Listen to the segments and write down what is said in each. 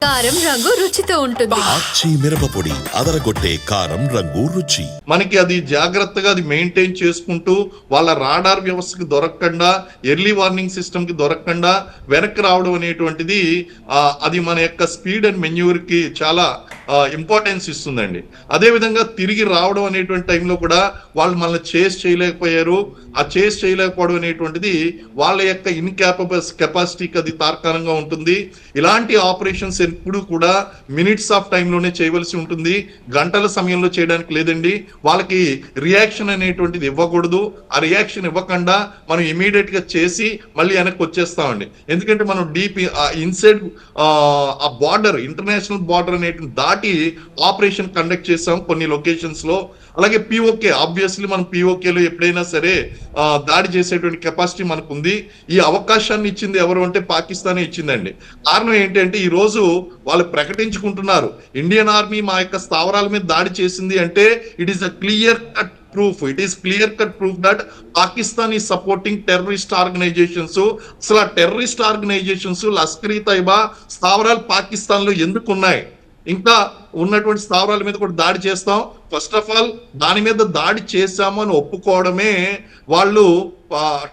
కారం రంగు రుచితో ఉంటుంది. ఆచి మిరపపొడి అదరగొట్టే కారం రంగు రుచి. మనకి అది జాగ్రత్తగా అది మెయింటైన్ చేసుకుంటూ వాళ్ళ రాడార్ వ్యవస్థకి దొరకకుండా, ఎర్లీ వార్నింగ్ సిస్టమ్ కి దొరకకుండా వెనక్కి రావడం అనేటువంటిది అది మన యొక్క స్పీడ్ అండ్ మెన్యూర్ కి చాలా ఇంపార్టెన్స్ ఇస్తుందండి. అదేవిధంగా తిరిగి రావడం అనేటువంటి టైంలో కూడా వాళ్ళు మనల్ని చేస్ చేయలేకపోయారు. ఆ చేస్ చేయలేకపోవడం అనేటువంటిది వాళ్ళ యొక్క కెపాసిటీకి అది తార్కాణంగా ఉంటుంది. ఇలాంటి ఆపరేషన్స్ ఎప్పుడు కూడా మినిట్స్ ఆఫ్ టైంలోనే చేయవలసి ఉంటుంది, గంటల సమయంలో చేయడానికి లేదండి. వాళ్ళకి రియాక్షన్ అనేటువంటిది ఇవ్వకూడదు. ఆ రియాక్షన్ ఇవ్వకుండా మనం ఇమీడియట్ గా చేసి మళ్ళీ వెనక్కి వచ్చేస్తామండి. ఎందుకంటే మనం డీప్ ఇన్సైడ్ ఆ బార్డర్, ఇంటర్నేషనల్ బార్డర్ అనేటువంటి దాటి ఆపరేషన్ కండక్ట్ చేసాం కొన్ని లొకేషన్స్ లో. అలాగే పిఓకే, ఆబ్వియస్లీ మనం పిఓకేలో ఎప్పుడైనా సరే దాడి చేసేటువంటి కెపాసిటీ మనకు ఉంది. ఈ అవకాశాన్ని ఇచ్చింది ఎవరు అంటే పాకిస్తానే ఇచ్చిందండి. కారణం ఏంటంటే ఈ రోజు వాళ్ళు ప్రకటించుకుంటున్నారు, ఇండియన్ ఆర్మీ మా యొక్క స్థావరాల మీద దాడి చేసింది అంటే it is a clear cut proof. It is clear cut proof that Pakistan is supporting terrorist organizations. అసలు ఆ టెర్రరిస్ట్ ఆర్గనైజేషన్స్ లష్కర్-ఈ-తైబా స్థావరాలు పాకిస్తాన్ లో ఎందుకు ఉన్నాయి, ఇంకా ఉన్నటువంటి స్థావరాల మీద కూడా దాడి చేస్తాం. ఫస్ట్ ఆఫ్ ఆల్ దాని మీద దాడి చేశాము అని ఒప్పుకోవడమే వాళ్ళు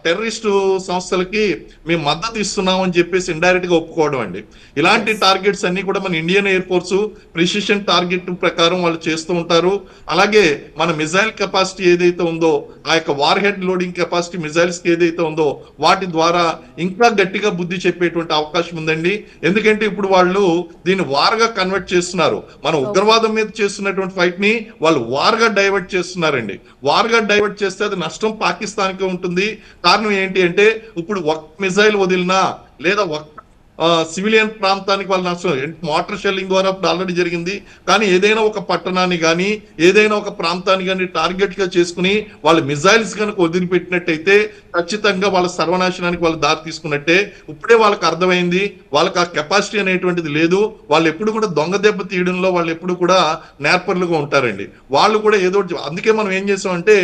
టెర్రరిస్టు సంస్థలకి మేము మద్దతు ఇస్తున్నాం అని చెప్పేసి ఇండైరెక్ట్ గా ఒప్పుకోవడం అండి. ఇలాంటి టార్గెట్స్ అన్ని కూడా మన Indian air force precision target ప్రకారం వాళ్ళు చేస్తూ ఉంటారు. అలాగే మన మిజైల్ కెపాసిటీ ఏదైతే ఉందో, ఆ యొక్క war head loading capacity missiles ఏదైతే ఉందో వాటి ద్వారా ఇంకా గట్టిగా బుద్ధి చెప్పేటువంటి అవకాశం ఉందండి. ఎందుకంటే ఇప్పుడు వాళ్ళు దీన్ని వార్ గా కన్వర్ట్ చేస్తున్నారు. మన ఉగ్రవాదం మీద చేస్తున్నటువంటి ఫైట్ ని వాళ్ళు వార్ గా డైవర్ట్ చేస్తున్నారండి. వార్ గా డైవర్ట్ చేస్తే అది నష్టం పాకిస్తాన్ కి ఉంటుంది. కారణం ఏంటి అంటే ఇప్పుడు ఒక మిసైల్ వదిలినా లేదా ఒక సివిలియన్ ప్రాంతానికి వాళ్ళు నష్టం. మోటార్ షెల్లింగ్ ద్వారా ఆల్రెడీ జరిగింది. కానీ ఏదైనా ఒక పట్టణాన్ని కానీ ఏదైనా ఒక ప్రాంతాన్ని కానీ టార్గెట్ గా చేసుకుని వాళ్ళు మిజైల్స్ కనుక వదిలిపెట్టినట్టయితే ఖచ్చితంగా వాళ్ళ సర్వనాశనానికి వాళ్ళు దారి తీసుకున్నట్టే. ఇప్పుడే వాళ్ళకి అర్థమైంది, వాళ్ళకి ఆ కెపాసిటీ అనేటువంటిది లేదు. వాళ్ళు ఎప్పుడు కూడా దొంగ దెబ్బ తీయడంలో వాళ్ళు ఎప్పుడు కూడా నేర్పర్లుగా ఉంటారండి. వాళ్ళు కూడా ఏదో, అందుకే మనం ఏం చేసామంటే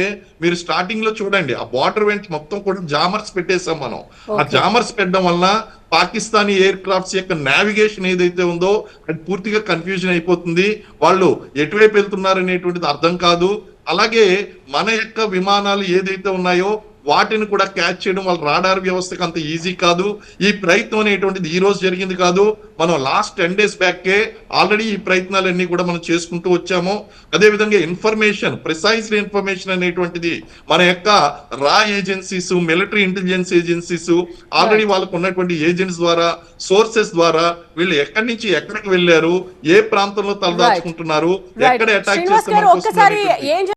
మీరు స్టార్టింగ్ లో చూడండి, ఆ బార్డర్ వెంట మొత్తం కూడా జామర్స్ పెట్టేసాం మనం. ఆ జామర్స్ పెట్టడం వల్ల పాకిస్తానీ ఎయిర్ క్రాఫ్ట్స్ యొక్క నావిగేషన్ ఏదైతే ఉందో అది పూర్తిగా కన్ఫ్యూజన్ అయిపోతుంది. వాళ్ళు ఎటువైపు వెళ్తున్నారు అనేటువంటిది అర్థం కాదు. అలాగే మన యొక్క విమానాలు ఏదైతే ఉన్నాయో వాటిని కూడా క్యాచ్ చేయడం వాళ్ళ రాడార్ వ్యవస్థకు అంత ఈజీ కాదు. ఈ ప్రయత్నం అనేటువంటిది ఈ రోజు జరిగింది కాదు, మనం లాస్ట్ 10 days బ్యాకే ఆల్రెడీ ఈ ప్రయత్నాలన్నీ కూడా మనం చేసుకుంటూ వచ్చాము. అదేవిధంగా ఇన్ఫర్మేషన్, ప్రిసైజ్లీ ఇన్ఫర్మేషన్ అనేటువంటిది మన యొక్క రా agencies, military intelligence agencies already వాళ్ళకు ఉన్నటువంటి ఏజెంట్స్ ద్వారా, సోర్సెస్ ద్వారా వీళ్ళు ఎక్కడి నుంచి ఎక్కడికి వెళ్ళారు, ఏ ప్రాంతంలో తలదాచుకుంటున్నారు, ఎక్కడ అటాక్ చేస్తున్నారు